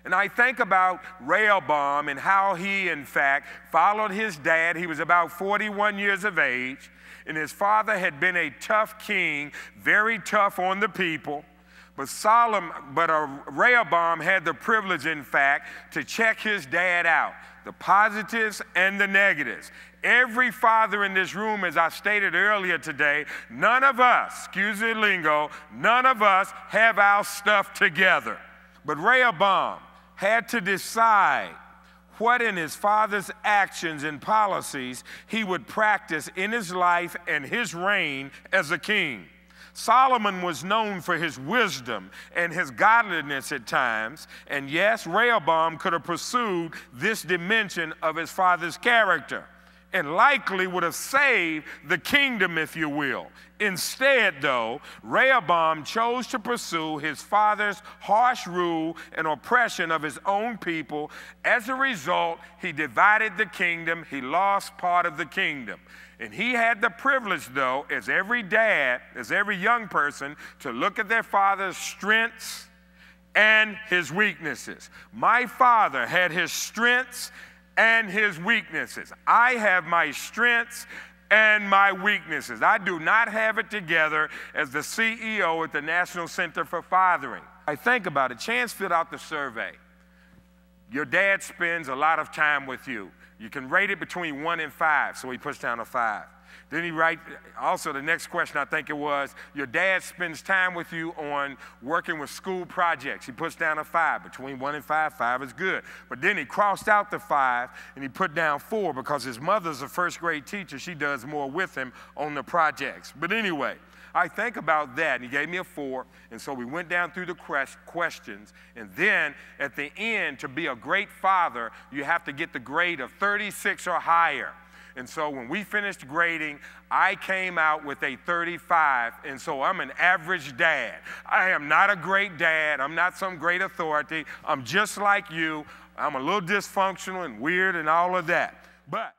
And I think about Rehoboam and how he, in fact, followed his dad. He was about 41 years of age, and his father had been a tough king, very tough on the people. But Rehoboam had the privilege, in fact, to check his dad out, the positives and the negatives. Every father in this room, as I stated earlier today, none of us, excuse the lingo, none of us have our stuff together. But Rehoboam had to decide what in his father's actions and policies he would practice in his life and his reign as a king. Solomon was known for his wisdom and his godliness at times, and yes, Rehoboam could have pursued this dimension of his father's character and likely would have saved the kingdom, if you will. Instead, though, Rehoboam chose to pursue his father's harsh rule and oppression of his own people. As a result, he divided the kingdom. He lost part of the kingdom. And he had the privilege, though, as every dad, as every young person, to look at their father's strengths and his weaknesses. My father had his strengths and his weaknesses. I have my strengths and my weaknesses. I do not have it together as the CEO at the National Center for Fathering. I think about it. Chance filled out the survey. Your dad spends a lot of time with you. You can rate it between 1 and 5, so he puts down a 5. Then he writes, also the next question I think it was, your dad spends time with you on working with school projects. He puts down a 5. Between 1 and 5, 5 is good. But then he crossed out the 5 and he put down 4 because his mother's a first grade teacher. She does more with him on the projects. But anyway, I think about that, and he gave me a 4, and so we went down through the questions, and then at the end, to be a great father, you have to get the grade of 36 or higher. And so when we finished grading, I came out with a 35, and so I'm an average dad. I am not a great dad. I'm not some great authority. I'm just like you. I'm a little dysfunctional and weird and all of that. But